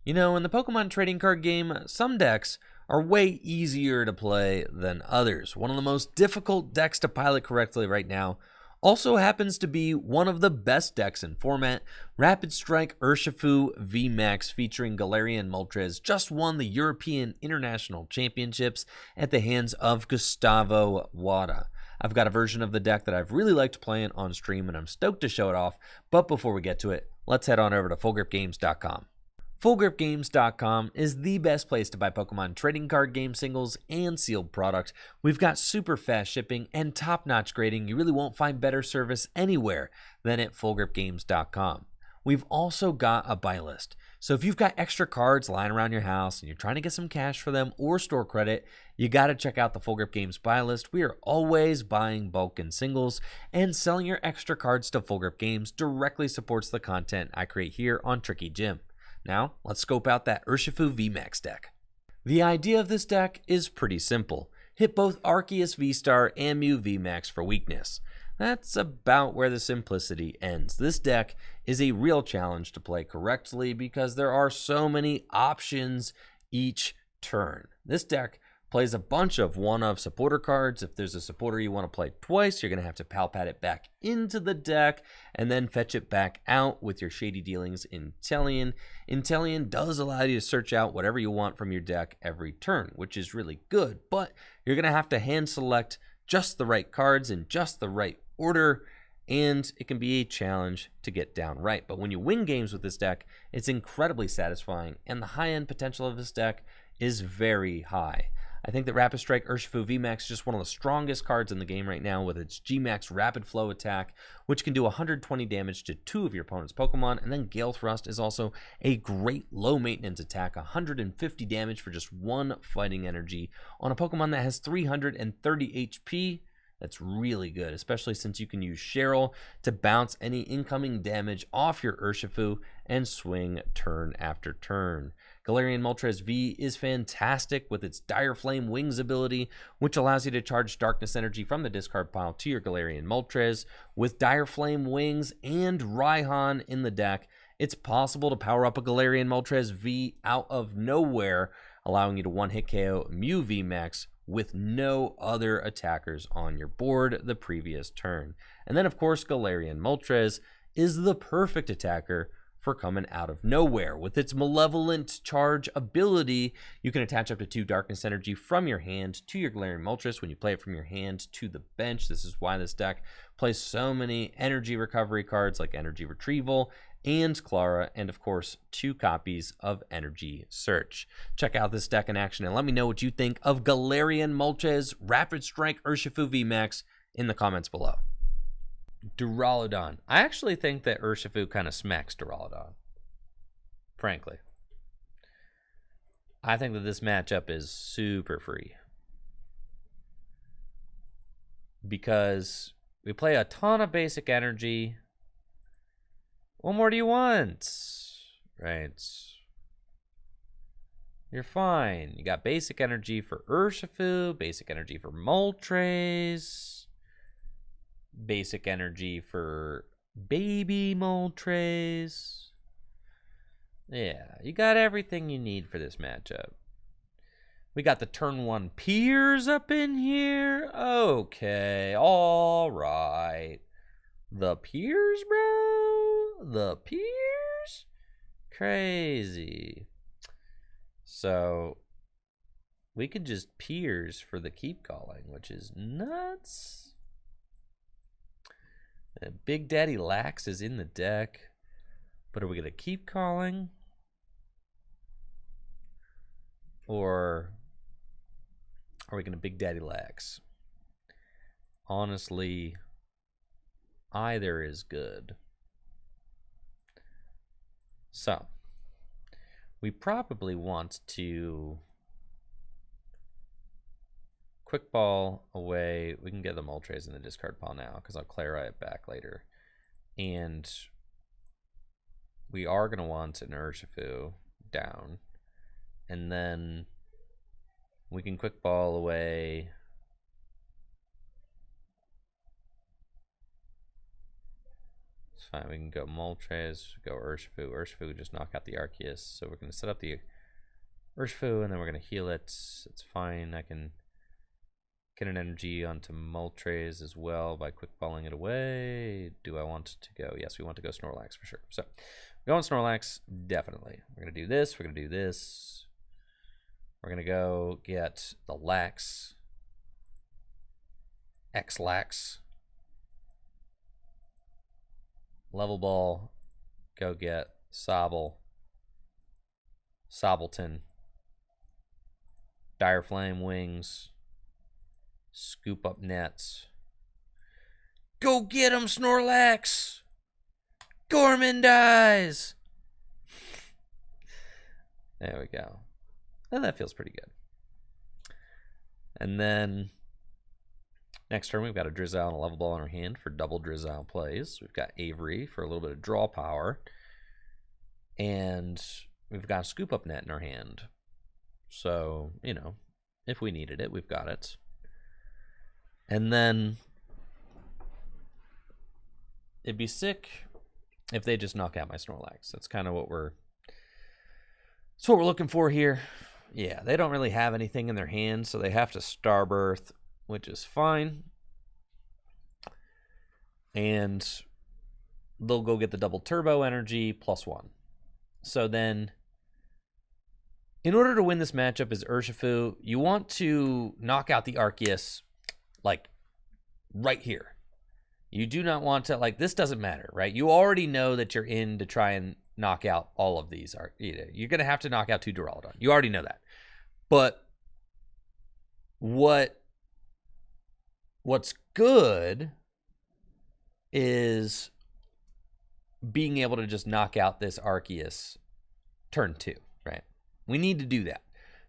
You know, in the Pokemon trading card game, some decks are way easier to play than others. One of the most difficult decks to pilot correctly right now also happens to be one of the best decks in format. Rapid Strike Urshifu VMAX featuring Galarian Moltres just won the European International Championships at the hands of Gustavo Wada. I've got a version of the deck that I've really liked playing on stream, and I'm stoked to show it off. But before we get to it, let's head on over to FullGripGames.com. FullGripGames.com is the best place to buy Pokemon trading card game singles and sealed product. We've got super fast shipping and top-notch grading. You really won't find better service anywhere than at FullGripGames.com. We've also got a buy list. So if you've got extra cards lying around your house and you're trying to get some cash for them or store credit, you got to check out the Full Grip Games buy list. We are always buying bulk and singles, and selling your extra cards to Full Grip Games directly supports the content I create here on Tricky Gym. Now, let's scope out that Urshifu VMAX deck. The idea of this deck is pretty simple. Hit both Arceus V-Star and Mew VMAX for weakness. That's about where the simplicity ends. This deck is a real challenge to play correctly because there are so many options each turn. This deck plays a bunch of one-of supporter cards. If there's a supporter you want to play twice, you're going to have to Pal Pad it back into the deck and then fetch it back out with your Shady Dealings Inteleon. Inteleon does allow you to search out whatever you want from your deck every turn, which is really good, but you're going to have to hand select just the right cards in just the right order, and it can be a challenge to get down right. But when you win games with this deck, it's incredibly satisfying, and the high-end potential of this deck is very high. I think that Rapid Strike Urshifu VMAX is just one of the strongest cards in the game right now with its G-Max Rapid Flow attack, which can do 120 damage to 2 of your opponent's Pokemon, and then Gale Thrust is also a great low-maintenance attack, 150 damage for just 1 fighting energy on a Pokemon that has 330 HP. That's really good, especially since you can use Cheryl to bounce any incoming damage off your Urshifu and swing turn after turn. Galarian Moltres V is fantastic with its Dire Flame Wings ability, which allows you to charge darkness energy from the discard pile to your Galarian Moltres. With Dire Flame Wings and Raihan in the deck, it's possible to power up a Galarian Moltres V out of nowhere, allowing you to one-hit KO Mew VMAX with no other attackers on your board the previous turn. And then, of course, Galarian Moltres is the perfect attacker for coming out of nowhere. With its Malevolent Charge ability, you can attach up to 2 Darkness Energy from your hand to your Galarian Moltres when you play it from your hand to the bench. This is why this deck plays so many energy recovery cards like Energy Retrieval and Klara, and of course 2 copies of Energy Search. Check out this deck in action and let me know what you think of Galarian Moltres Rapid Strike Urshifu VMAX in the comments below. Duraludon. I actually think that Urshifu kind of smacks Duraludon. Frankly. I think that this matchup is super free. Because we play a ton of basic energy. What more do you want? Right. You're fine. You got basic energy for Urshifu, basic energy for Moltres, basic energy for baby Moltres. Yeah, you got everything you need for this matchup. We got the turn 1 Piers up in here. Okay, all right. The Piers, bro? The Piers? Crazy. So, we could just Piers for the keep calling, which is nuts. Big Daddy Lax is in the deck, but are we going to keep calling? Or are we going to Big Daddy Lax? Honestly, either is good. So, we probably want to quick ball away. We can get the Moltres in the discard pile now because I'll Klara it back later. And we are going to want an Urshifu down. And then we can quick ball away It's fine. We can go Moltres, go Urshifu. Urshifu just knock out the Arceus. So we're going to set up the Urshifu, and then we're going to heal it. It's fine. I can get an energy onto Moltres as well by quick balling it away. Do I want to go? Yes, we want to go Snorlax for sure. So going Snorlax, definitely. We're going to do this. We're going to do this. We're going to go get the Lax. X-Lax. Level Ball. Go get Sobble. Sobbleton. Dire Flame Wings. Scoop Up Nets. Go get him, Snorlax! Gorman dies! There we go. And that feels pretty good. And then next turn we've got a Drizzile and a Level Ball in our hand for double Drizzile plays. We've got Avery for a little bit of draw power. And we've got a Scoop Up Net in our hand. So, you know, if we needed it, we've got it. And then it'd be sick if they just knock out my Snorlax. That's kind of what we're looking for here. Yeah, they don't really have anything in their hand, so they have to Starbirth, which is fine. And they'll go get the double turbo energy +1. So then, in order to win this matchup as Urshifu, you want to knock out the Arceus, like, right here. You do not want to, like, this doesn't matter, right? You already know that you're in to try and knock out all of these. You're going to have to knock out 2 Duraludon. You already know that. But what's good is being able to just knock out this Arceus turn 2, right? We need to do that.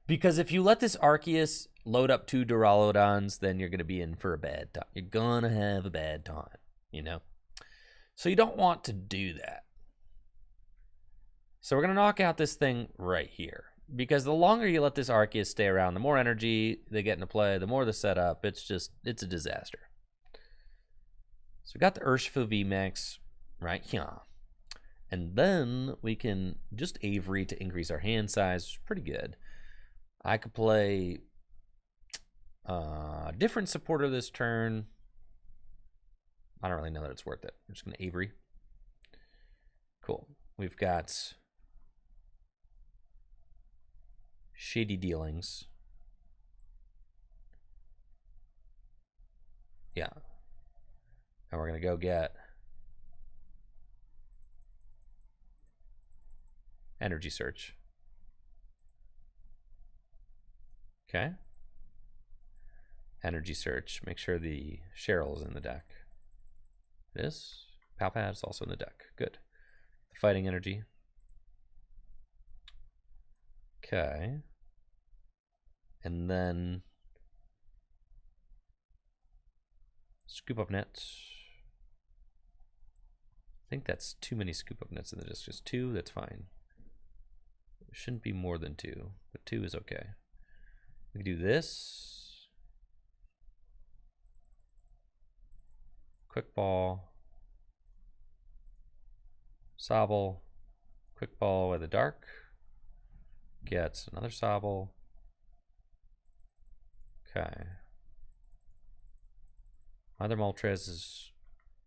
Because if you let this Arceus load up 2 Duraludons, then you're going to be in for a bad time. You're going to have a bad time, you know? So you don't want to do that. So we're going to knock out this thing right here. Because the longer you let this Arceus stay around, the more energy they get into play, the more the setup. It's a disaster. So we got the Urshifu VMAX right here. And then we can just Avery to increase our hand size, which is pretty good. I could play different supporter this turn. I don't really know that it's worth it. I'm just going to Avery. Cool. We've got Shady Dealings. Yeah. And we're going to go get Energy Search. Okay. Energy Search. Make sure the Cheryl is in the deck. This Pal Pad is also in the deck. Good. The Fighting Energy. Okay. And then Scoop Up Nets. I think that's too many Scoop Up Nets in the disc. Just 2, that's fine. It shouldn't be more than 2, but 2 is okay. We can do this. Quick Ball. Sobble. Quick Ball with the Dark. Gets another Sobble. Okay. Either Moltres is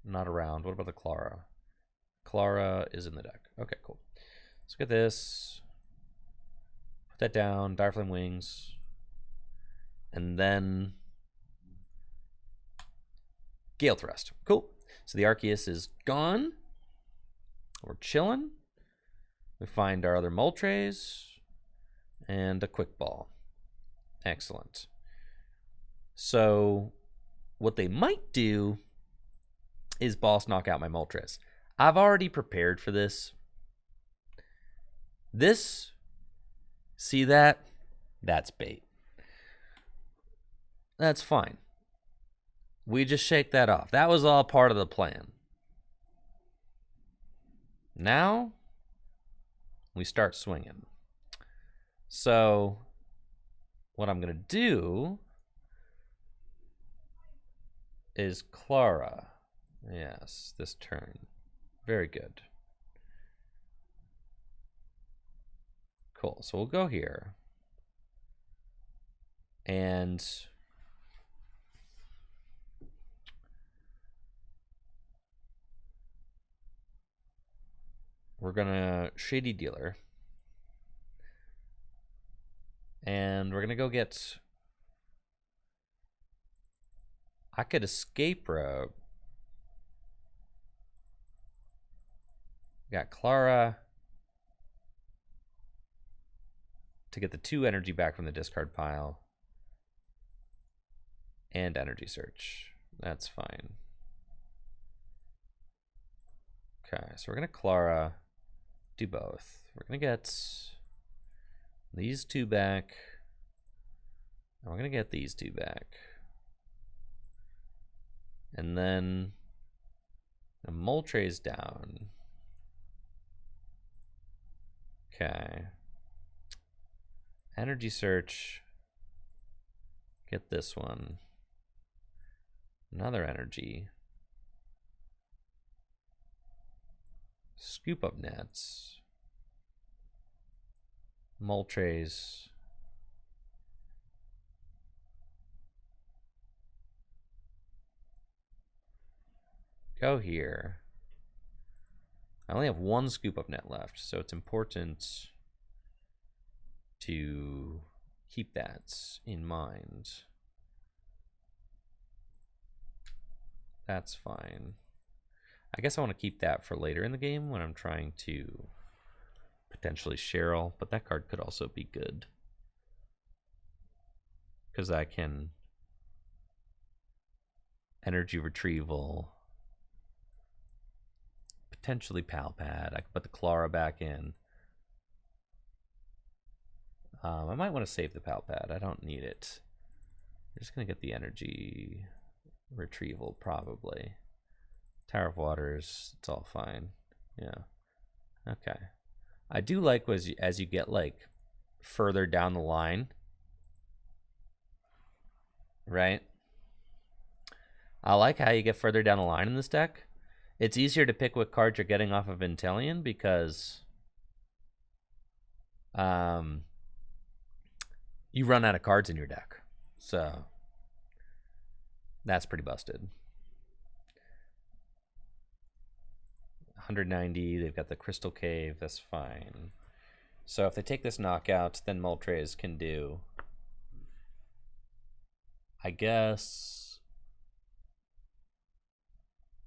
not around. What about the Klara? Klara is in the deck. Okay, cool. Let's get this. Put that down. Dire Flame Wings. And then Gale Thrust. Cool. So the Arceus is gone. We're chilling. We find our other Moltres. And a Quick Ball. Excellent. So what they might do is boss knock out my Moltres. I've already prepared for this. This, see that? That's bait. That's fine. We just shake that off. That was all part of the plan. Now, we start swinging. So, what I'm going to do is Klara. Yes, this turn. Very good. Cool. So we'll go here. And we're going to Shady Dealer. And we're going to go get... I could escape rope. Got Klara to get the 2 energy back from the discard pile. And Energy Search. That's fine. Okay, so we're going to Klara, do both. We're going to get these 2 back. And we're going to get these 2 back. And then the Moltres down. Okay. Energy Search. Get this one. Another energy. Scoop Up Nets. Moltres. Go here. I only have 1 Scoop Up Net left, so it's important to keep that in mind. That's fine. I guess I want to keep that for later in the game when I'm trying to potentially Cheryl, but that card could also be good. Because I can Energy Retrieval, potentially Pal Pad. I can put the Klara back in. I might want to save the Pal Pad. I don't need it. I'm just going to get the Energy Retrieval, probably. Tower of Waters, it's all fine. Yeah. Okay. I do like as you get like further down the line, right? I like how you get further down the line in this deck. It's easier to pick what cards you're getting off of Inteleon because you run out of cards in your deck. So that's pretty busted. 190, they've got the Crystal Cave, that's fine. So if they take this knockout, then Moltres can do, I guess,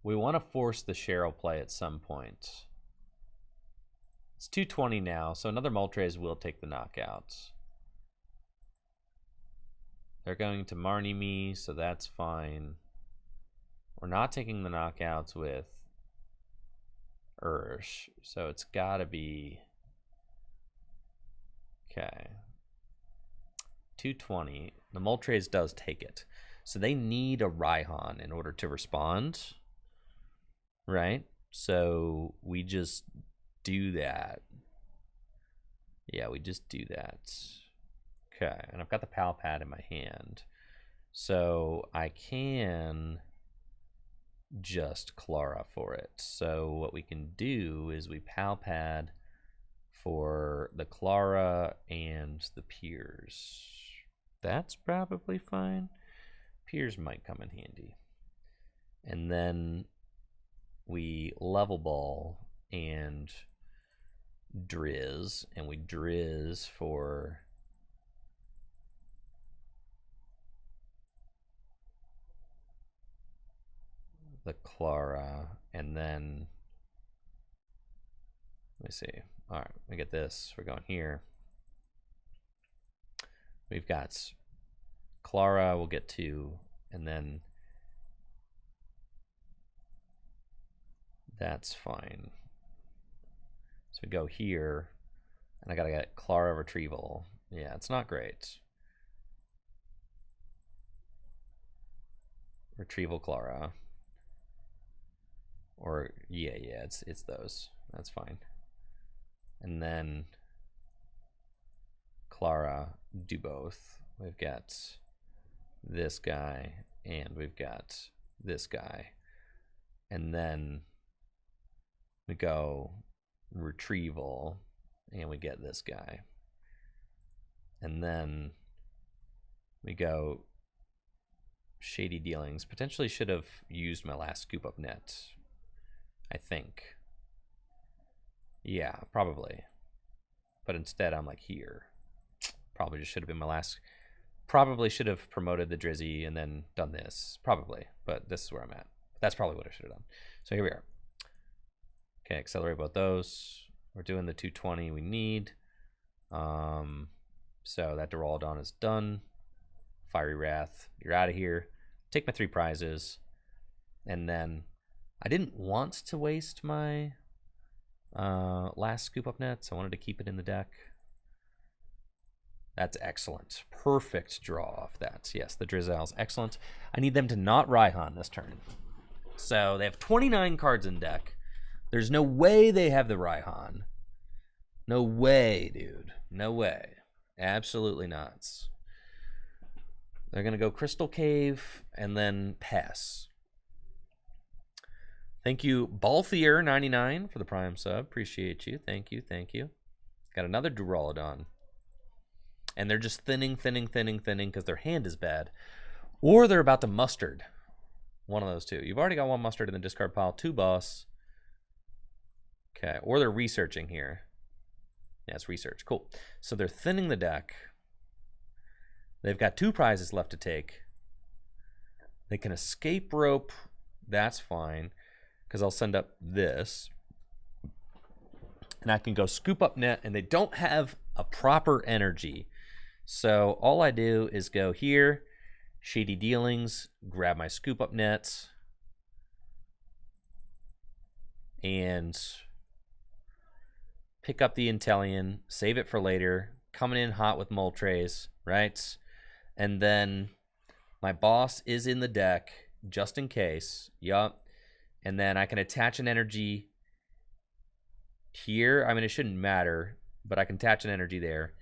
we want to force the Cheryl play at some point. It's 220 now, so another Moltres will take the knockouts. They're going to Marnie me, so that's fine. We're not taking the knockouts with Ursh, so it's gotta be okay. 220. The Moltres does take it, so they need a Raihan in order to respond, right? So we just do that. Yeah, we just do that. Okay, and I've got the Pal Pad in my hand, so I can just Klara for it. So what we can do is we Pal Pad for the Klara and the Piers. That's probably fine. Piers might come in handy. And then we Level Ball and Drizz, and we Drizz for the Klara, and then let me see. All right, we get this. We're going here. We've got Klara, we'll get 2, and then that's fine. So we go here, and I gotta get Klara Retrieval. Yeah, it's not great. Retrieval Klara. Or yeah, it's those. That's fine. And then Klara, do both. We've got this guy and we've got this guy. And then We go Retrieval, and we get this guy. And then we go Shady Dealings. Potentially should have used my last Scoop Up Net, I think. Yeah, probably. But instead I'm like here. Probably just should have been my last. Probably should have promoted the Drizzy and then done this. Probably. But this is where I'm at. That's probably what I should have done. So here we are. Okay, accelerate both those. We're doing the 220 we need. So that Duraludon is done. Fiery Wrath, you're out of here. Take my 3 prizes. And then I didn't want to waste my last Scoop Up Net, so I wanted to keep it in the deck. That's excellent. Perfect draw off that. Yes, the Drizzile's excellent. I need them to not Raihan this turn. So they have 29 cards in deck. There's no way they have the Raihan. No way, dude. No way. Absolutely not. They're going to go Crystal Cave and then pass. Thank you, Balthier99 for the Prime sub. Appreciate you. Thank you. Thank you. Got another Duraludon. And they're just thinning because their hand is bad. Or they're about to mustard. One of those two. You've already got one mustard in the discard pile. 2 boss. Okay. Or they're researching here. Yeah, it's research. Cool. So they're thinning the deck. They've got 2 prizes left to take. They can escape rope. That's fine. Because I'll send up this. And I can go Scoop Up Net. And they don't have a proper energy. So all I do is go here. Shady Dealings. Grab my Scoop Up Net. And pick up the Inteleon. Save it for later. Coming in hot with Moltres. Right? And then my boss is in the deck just in case. Yup. And then I can attach an energy here. I mean, it shouldn't matter, but I can attach an energy there.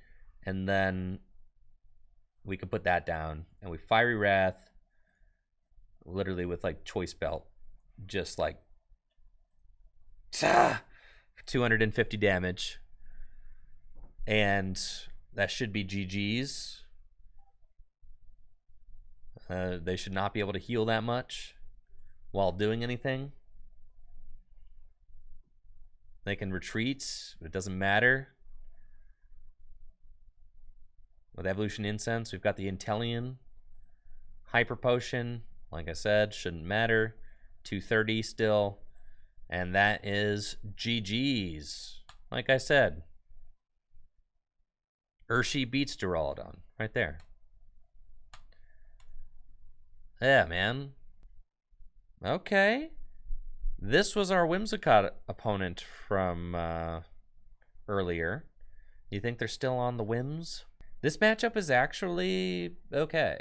And then we can put that down. And we Fiery Wrath, literally with like Choice Belt, just like for 250 damage. And that should be GG's. They should not be able to heal that much while doing anything. They can retreat, but it doesn't matter. With Evolution Incense, we've got the Inteleon. Hyper Potion, like I said, shouldn't matter. 230 still. And that is GG's. Like I said. Urshifu beats Duraludon. Right there. Yeah, man. Okay. This was our Whimsicott opponent from earlier. You think they're still on the Whims? This matchup is actually okay.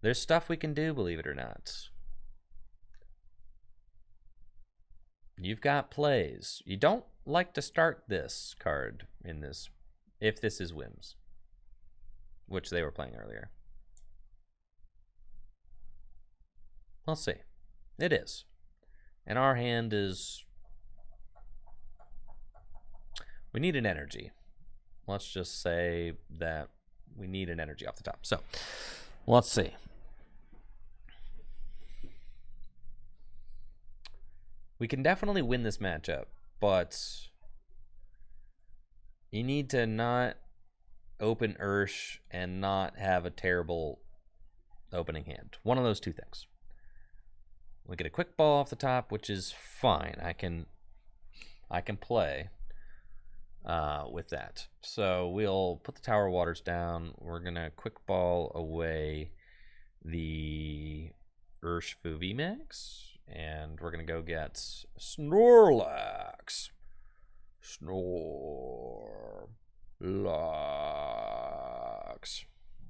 There's stuff we can do, believe it or not. You've got plays. You don't like to start this card in this, if this is Whims, which they were playing earlier. We'll see. It is. And our hand is... we need an energy. Let's just say that we need an energy off the top. So, let's see. We can definitely win this matchup, but you need to not open Ursh and not have a terrible opening hand. One of those two things. We get a quick ball off the top, which is fine. I can play with that. So we'll put the Tower of Waters down. We're gonna quick ball away the Urshifu VMAX, and we're gonna go get Snorlax.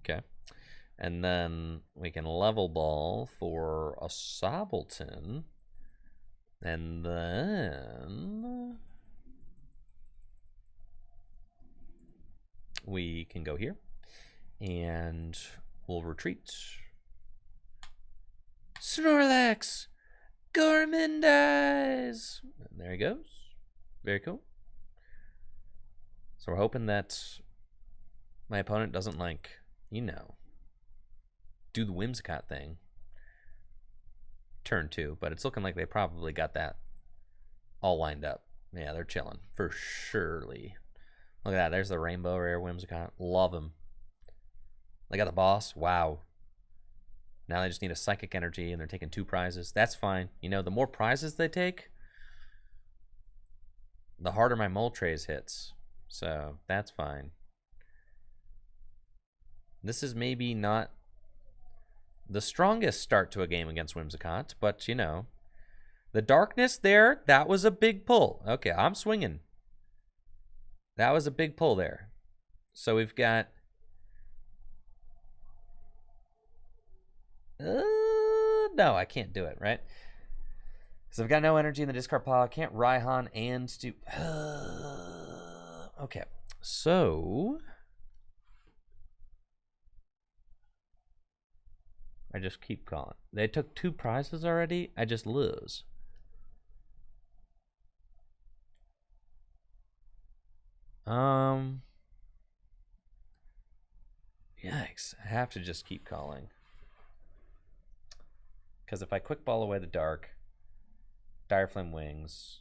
Okay. And then we can level ball for a Sobbleton. And then we can go here. And we'll retreat. Snorlax! Gourmandize. There he goes. Very cool. So we're hoping that my opponent doesn't, like, you know, do the Whimsicott thing. Turn 2, but it's looking like they probably got that all lined up. Yeah, they're chilling for surely. Look at that. There's the rainbow rare Whimsicott. Love them. They got the boss. Wow. Now they just need a psychic energy, and they're taking 2 prizes. That's fine. You know, the more prizes they take, the harder my Moltres hits. So that's fine. This is maybe not the strongest start to a game against Whimsicott, but, you know, the darkness there, that was a big pull. Okay, I'm swinging. That was a big pull there. So we've got... no, I can't do it, right? Because I've got no energy in the discard pile. I can't Raihan and do... okay, so... I just keep calling. They took 2 prizes already? I just lose. Yikes. I have to just keep calling. Because if I quick ball away the dark, Dire Flame Wings,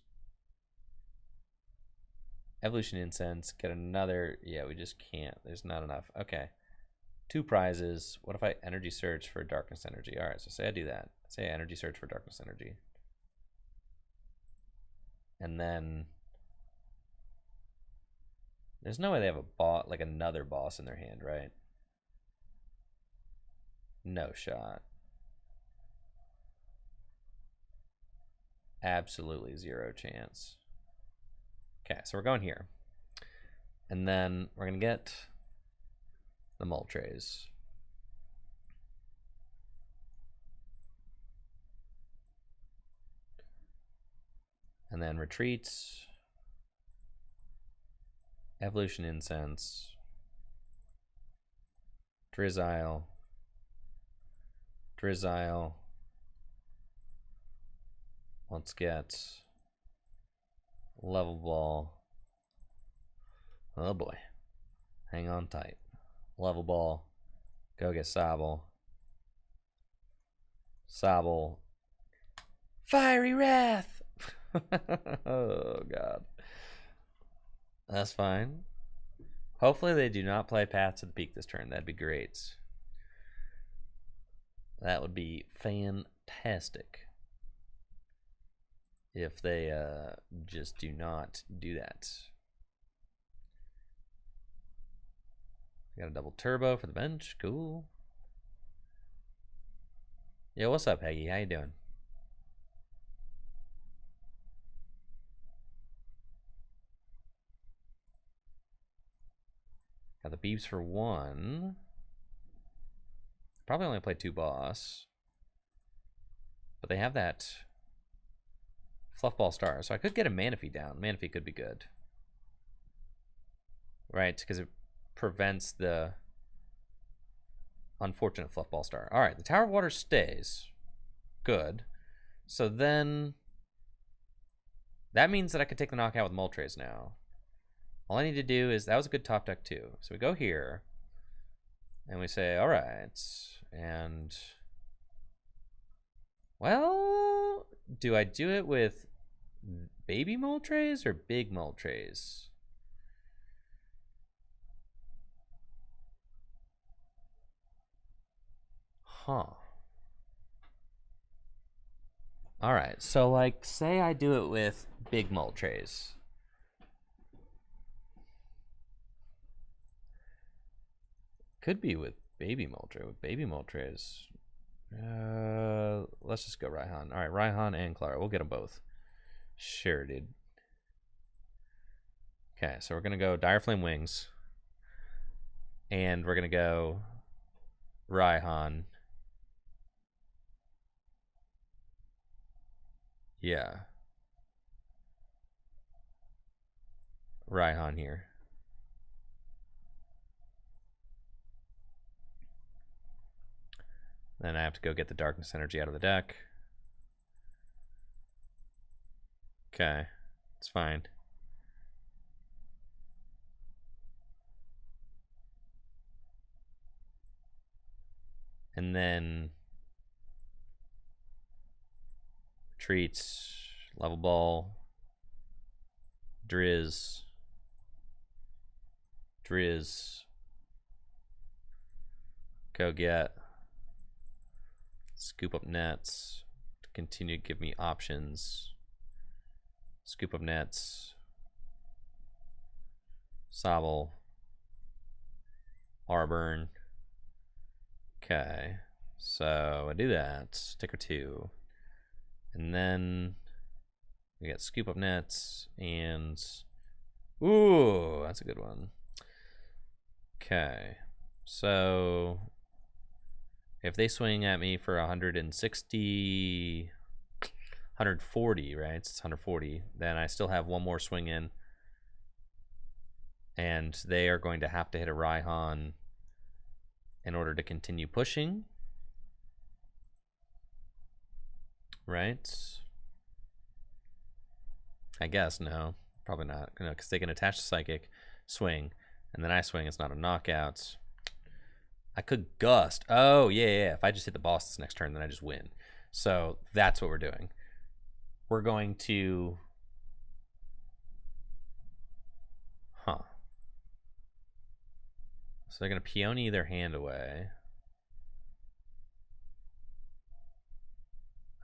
Evolution Incense, get another... Yeah, we just can't. There's not enough. Okay. 2 prizes. What if I Energy Search for Darkness Energy? Alright, so say I do that. Say I Energy Search for Darkness Energy. And then... There's no way they have a boss, like another boss in their hand, right? No shot. Absolutely 0 chance. Okay, so we're going here. And then we're going to get the Moltres. And then retreats. Evolution Incense. Drizzile. Drizzile. Let's get Level Ball. Oh boy. Hang on tight. Level Ball. Go get Sobble. Sobble. Fiery Wrath! Oh god. That's fine. Hopefully they do not play Path to the Peak this turn. That'd be great. That would be fantastic. If they just do not do that. Got a double turbo for the bench. Cool. Yo, what's up, Peggy? How you doing? Got the beeps for 1. Probably only play 2 boss. But they have that Fluffball Star. So I could get a Manaphy down. Manaphy could be good. Right, because it prevents the unfortunate Fluffball Star. Alright, the Tower of Waters stays. Good. So then... that means that I could take the knockout with Moltres now. All I need to do is... that was a good top deck too. So we go here. And we say, alright. And... well... do I do it with baby Moltres or big Moltres? Huh. Alright, so like, say I do it with big Moltres. Could be with baby Moltres. With baby Moltres. Let's just go Raihan. Alright, Raihan and Klara. We'll get them both. Sure, dude. Okay, so we're going to go Dire Flame Wings. And we're going to go Raihan. Yeah. Raihan here. Then I have to go get the Darkness Energy out of the deck. Okay, it's fine. And then retreats, level ball, Driz, go get, Scoop Up Nets to continue to give me options, Scoop Up Nets, Sobble, Arburn. Okay, so I do that, sticker 2, and then we get Scoop Up Nets and ooh, that's a good one. Okay, so if they swing at me for 160, 140, right? It's 140. Then I still have one more swing in, and they are going to have to hit a Raihan in order to continue pushing, right? I guess no, probably not. No, because they can attach the psychic, swing, and then I swing. It's not a knockout. I could gust. Oh yeah. If I just hit the boss this next turn, then I just win. So that's what we're doing. We're going to, So they're going to Peonia their hand away.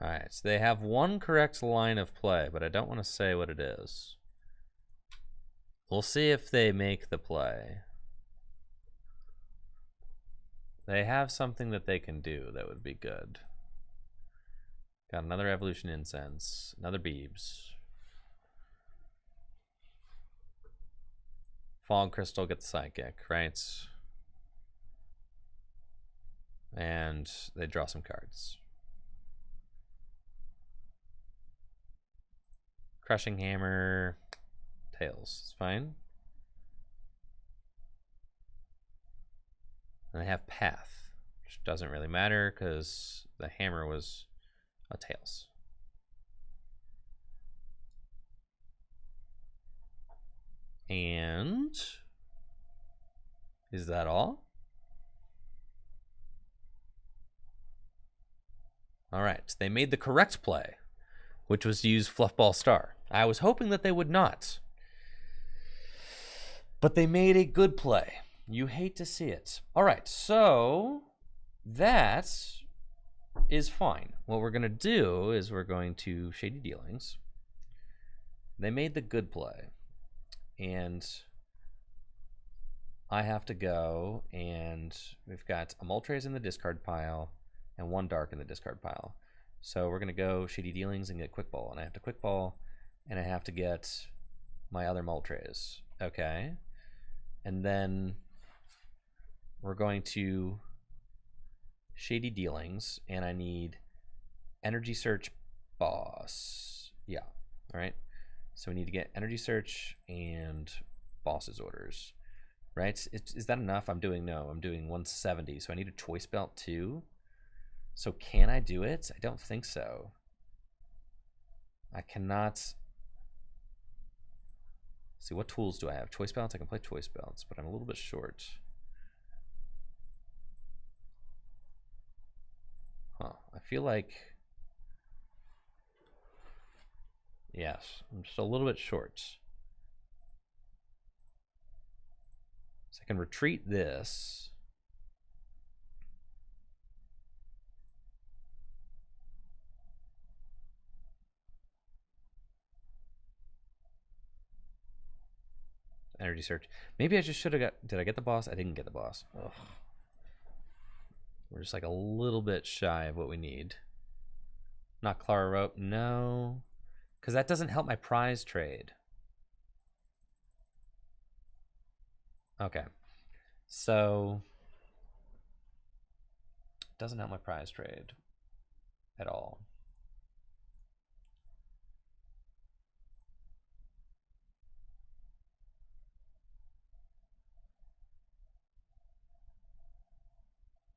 Alright, so they have one correct line of play, but I don't want to say what it is. We'll see if they make the play. They have something that they can do that would be good. Got another Evolution Incense, another Beebs. Fog Crystal, get the Psychic, right? And they draw some cards. Crushing Hammer, Tails, it's fine. And they have Path, which doesn't really matter because the hammer was a Tails. And is that all? All right, they made the correct play, which was to use Fluffball Star. I was hoping that they would not, but they made a good play. You hate to see it. All right, so that is fine. What we're going to do is we're going to Shady Dealings. They made the good play, and I have to go, and we've got a Moltres in the discard pile and one Dark in the discard pile. So we're going to go Shady Dealings and get Quick Ball, and I have to Quick Ball, and I have to get my other Moltres. Okay. And then we're going to Shady Dealings, and I need Energy Search Boss. Yeah, all right. So we need to get Energy Search and Boss's Orders, right? Is that enough? I'm doing 170, so I need a Choice Belt too. So can I do it? I don't think so. I cannot. See, what tools do I have? Choice Belts? I can play Choice Belts, but I'm a little bit short. I feel like, yes, I'm just a little bit short. So I can retreat this. Energy Search. Maybe I just should have got, did I get the boss? I didn't get the boss. Ugh. We're just like a little bit shy of what we need. Not Klara Rope, no. Because that doesn't help my prize trade. Okay. So, it doesn't help my prize trade at all.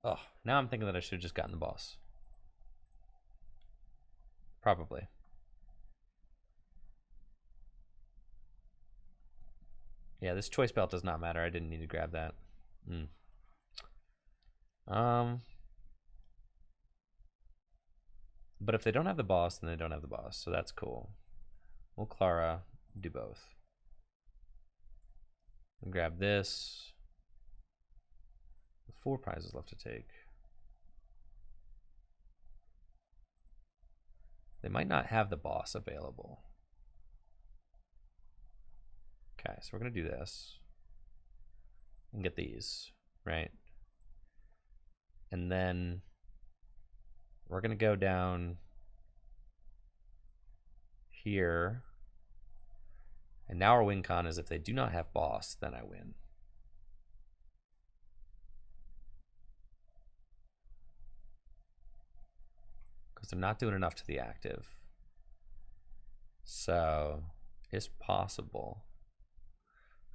Oh, now I'm thinking that I should have just gotten the boss. Probably. Yeah, this choice belt does not matter. I didn't need to grab that. But if they don't have the boss, then they don't have the boss. So that's cool. We'll Klara do both. And grab this. 4 prizes left to take. They might not have the boss available. Okay, so we're going to do this. And get these, right? And then we're going to go down here. And now our win con is if they do not have boss, then I win. Because they're not doing enough to the active. So it's possible.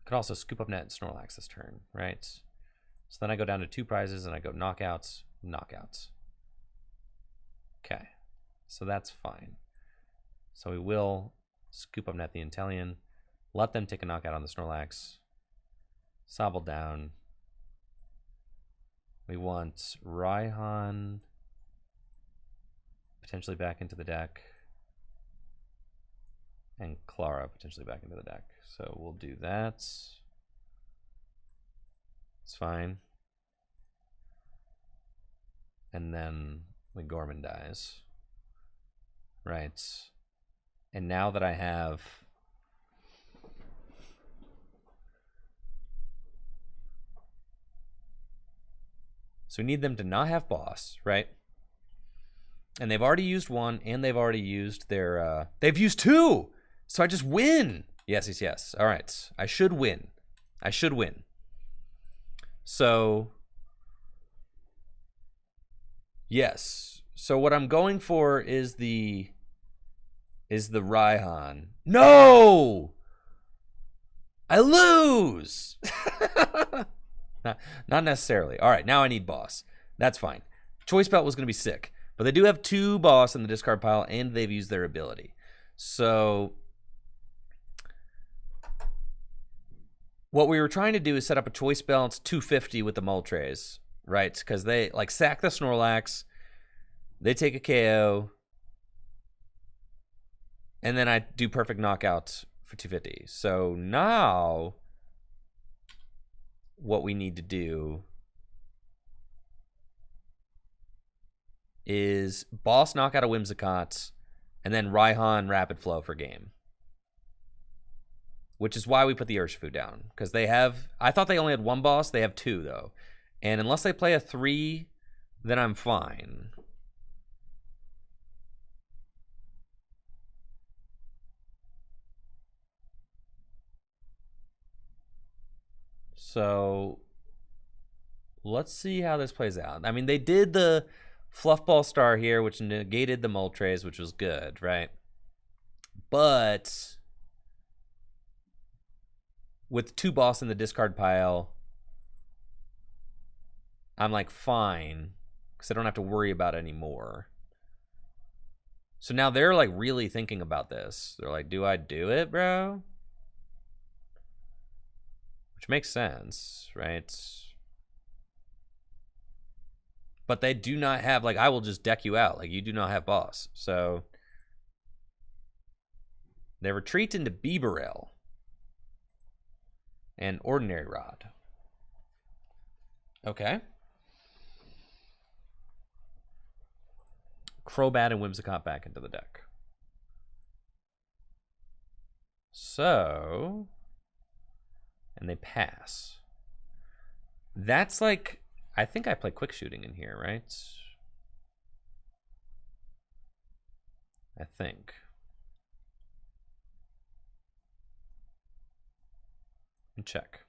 I could also Scoop Up Net and Snorlax this turn, right? So then I go down to 2 prizes and I go knockouts, knockouts. Okay, so that's fine. So we will Scoop Up Net the Inteleon, let them take a knockout on the Snorlax, Sobble down. We want Raihan potentially back into the deck, and Klara potentially back into the deck. So we'll do that. It's fine. And then the Gorman dies. Right. And now that I have so we need them to not have boss, right? And they've already used 1, and they've already used their they've used 2. So I just win. Yes, yes, yes. All right. I should win. I should win. So yes. So what I'm going for is the Raihan. No! I lose. Not necessarily. All right, now I need boss. That's fine. Choice belt was going to be sick, but they do have 2 boss in the discard pile, and they've used their ability. So what we were trying to do is set up a choice belt 250 with the Moltres, right? Because they like sack the Snorlax, they take a KO, and then I do perfect knockout for 250. So now what we need to do is boss knockout a Whimsicott, and then Raihan rapid flow for game. Which is why we put the Urshifu down. Because they have, I thought they only had 1 boss, they have 2 though. And unless they play a 3, then I'm fine. So let's see how this plays out. I mean, they did the Fluffball Star here, which negated the Moltres, which was good, right? But with 2 boss in the discard pile, I'm like fine, because I don't have to worry about it anymore. So now they're like really thinking about this. They're like, do I do it, bro? Which makes sense, right? But they do not have, like, I will just deck you out. Like, you do not have boss. So they retreat into Bibarel and Ordinary Rod. Okay. Crobat and Whimsicott back into the deck. So, and they pass. That's like, I think I play quick shooting in here, right? I think. And check.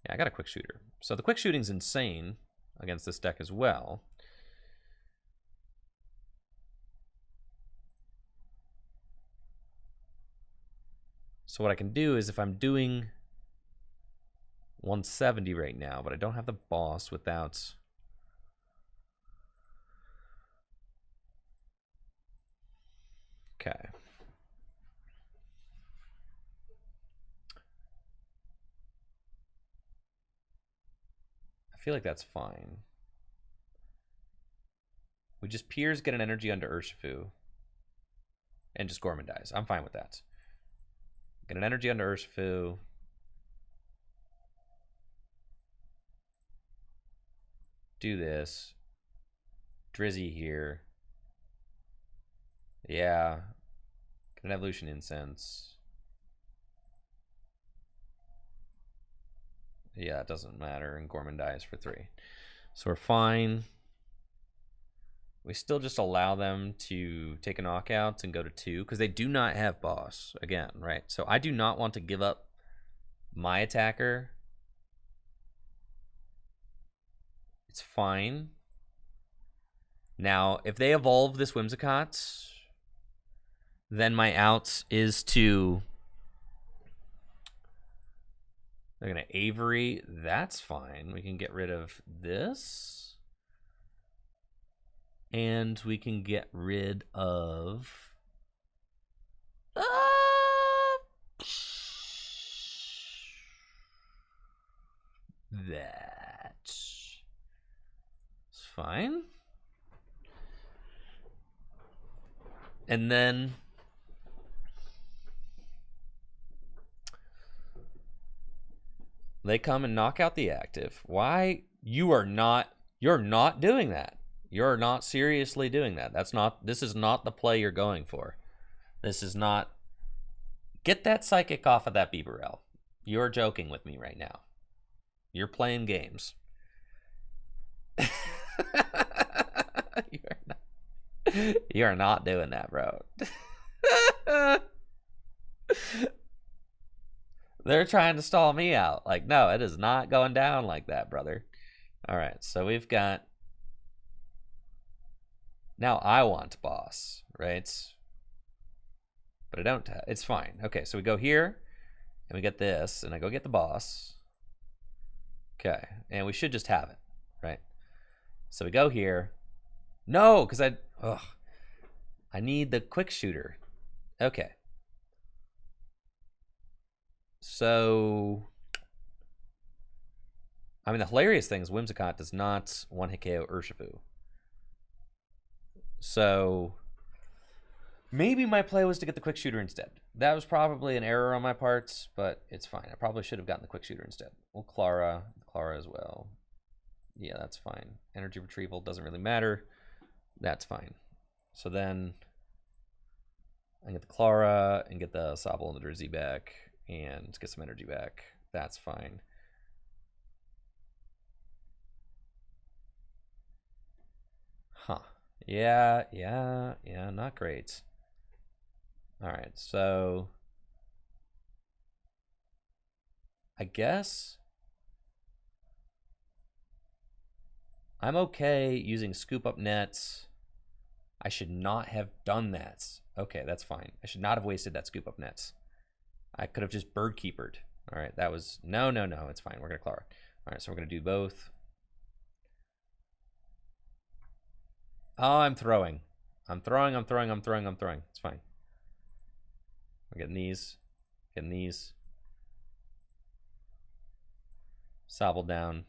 Yeah, I got a quick shooter. So the quick shooting's insane against this deck as well. So what I can do is if I'm doing 170 right now, but I don't have the boss without... Okay. feel like that's fine. We just Piers get an energy onto Urshifu. And just Gorman dies. I'm fine with that. Get an energy onto Urshifu. Do this. Drizzy here. Yeah. Get an Evolution Incense. Yeah, it doesn't matter. And Gorman dies for 3. So we're fine. We still just allow them to take a knockout and go to 2 because they do not have boss again, right? So I do not want to give up my attacker. It's fine. Now, if they evolve this Whimsicott, then my outs is to... They're going to Avery. That's fine. We can get rid of this. And we can get rid of... That's fine. And then... they come and knock out the active. Why? You're not doing that. You're not seriously doing that. This is not the play you're going for. This is not... Get that Psychic off of that BRL. You're joking with me right now. You're playing games. You're not doing that, bro. They're trying to stall me out. Like, no, it is not going down like that, brother. All right, so we've got... Now I want boss, right? But I don't. It's fine. Okay, so we go here, and we get this, and I go get the boss. Okay, and we should just have it, right? So we go here. No, because I need the quick shooter. Okay. So, I mean, the hilarious thing is Whimsicott does not one-hit KO Urshifu. So, maybe my play was to get the quick shooter instead. That was probably an error on my part, but it's fine. I probably should have gotten the quick shooter instead. Well, Klara as well. Yeah, that's fine. Energy retrieval doesn't really matter. That's fine. So then I get the Klara and get the Sobble and the Drizzy back and get some energy back. That's fine. Huh. Yeah, not great. All right, so I guess I'm okay using Scoop Up Net. I should not have done that. Okay, that's fine. I should not have wasted that Scoop Up Net. I could have just Bird Keepered. All right, that was... No, it's fine. We're going to Klara. All right, so we're going to do both. Oh, I'm throwing. I'm throwing. It's fine. We're getting these. Sobble down.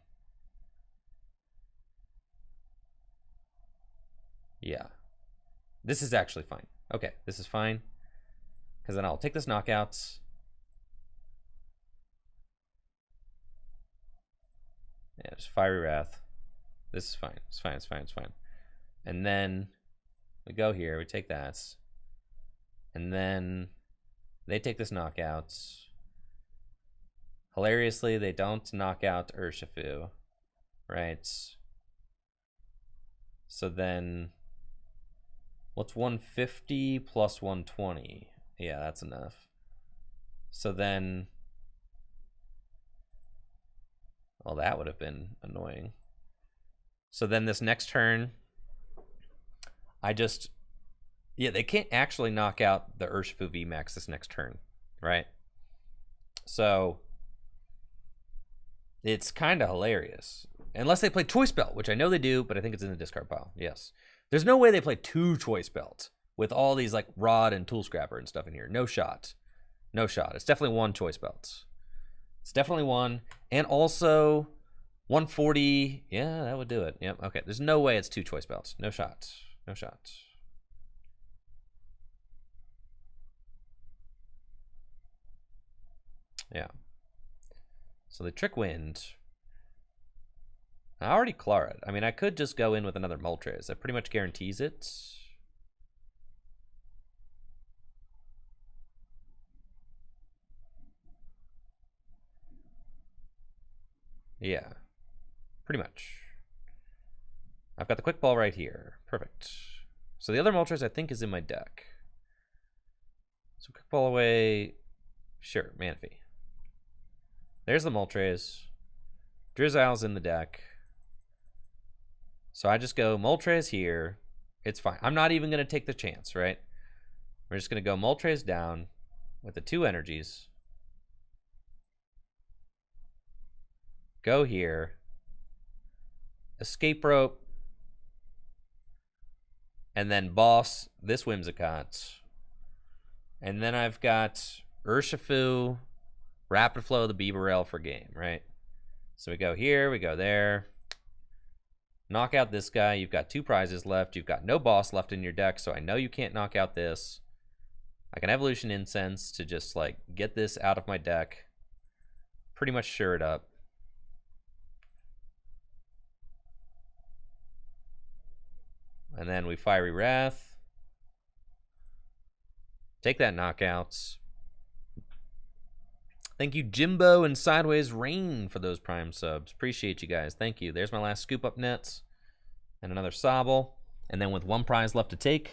Yeah. This is actually fine. Okay, this is fine. Because then I'll take this knockouts. Yeah, just Fiery Wrath. This is fine. It's fine. And then we go here, we take that. And then they take this knockouts. Hilariously, they don't knock out Urshifu. Right? So then what's 150 plus 120? Yeah, that's enough. So then, well, that would have been annoying. So then this next turn, yeah, they can't actually knock out the Urshifu VMAX this next turn, right? So it's kind of hilarious. Unless they play Choice Belt, which I know they do, but I think it's in the discard pile. Yes. There's no way they play 2 Choice Belts with all these like Rod and Tool Scrapper and stuff in here. No shot. It's definitely 1 Choice Belt. It's definitely 1. And also, 140. Yeah, that would do it. Yep. Okay. There's no way it's 2 choice belts. No shot. No shot. Yeah. So the Trick Wind. I already Klara it. I mean, I could just go in with another Moltres. That pretty much guarantees it. Yeah. Pretty much. I've got the Quick Ball right here. Perfect. So the other Moltres, I think, is in my deck. So Quick Ball away. Sure, Manaphy. There's the Moltres. Drizzile's in the deck. So I just go Moltres here. It's fine. I'm not even going to take the chance, right? We're just going to go Moltres down with the 2 energies. Go here. Escape Rope. And then boss this Whimsicott. And then I've got Urshifu, Rapid Flow of the BRS for game, right? So we go here, we go there. Knock out this guy. You've got 2 prizes left. You've got no boss left in your deck, so I know you can't knock out this. I can Evolution Incense to just, like, get this out of my deck. Pretty much sure it up. And then we Fiery Wrath. Take that knockouts. Thank you, Jimbo and Sideways Rain, for those Prime subs. Appreciate you guys. Thank you. There's my last Scoop Up Nets. And another Sobble. And then with 1 prize left to take,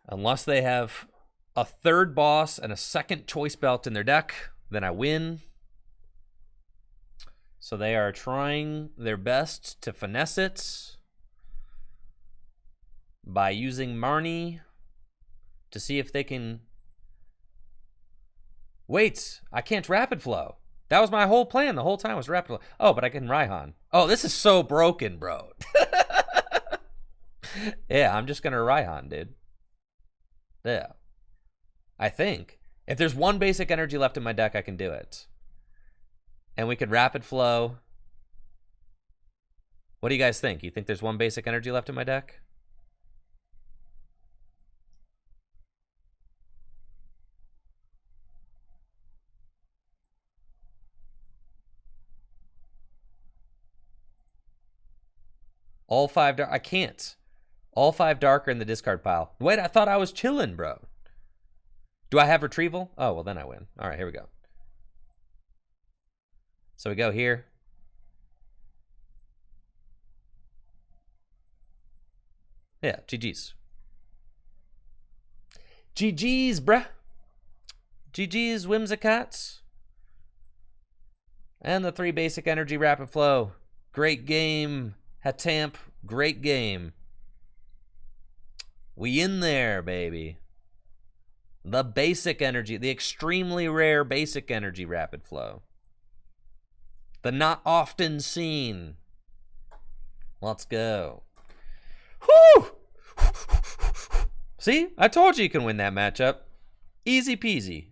unless they have a 3rd boss and a 2nd Choice Belt in their deck, then I win. So they are trying their best to finesse it by using Marnie to see if they can... Wait, I can't Rapid Flow. That was my whole plan the whole time, was Rapid Flow. Oh, but I can Raihan. Oh, this is so broken, bro. Yeah, I'm just going to Raihan, dude. Yeah. I think. If there's 1 basic energy left in my deck, I can do it. And we could Rapid Flow. What do you guys think? You think there's 1 basic energy left in my deck? All 5 dark. I can't. All 5 dark are in the discard pile. Wait, I thought I was chilling, bro. Do I have retrieval? Oh, well, then I win. All right, here we go. So we go here. Yeah, GG's. GG's, bruh. GG's, Whimsicott. And the 3 basic energy Rapid Flow. Great game. Hatamp, great game. We in there, baby. The basic energy, the extremely rare basic energy Rapid Flow. The not often seen. Let's go. Whoo! See? I told you can win that matchup. Easy peasy.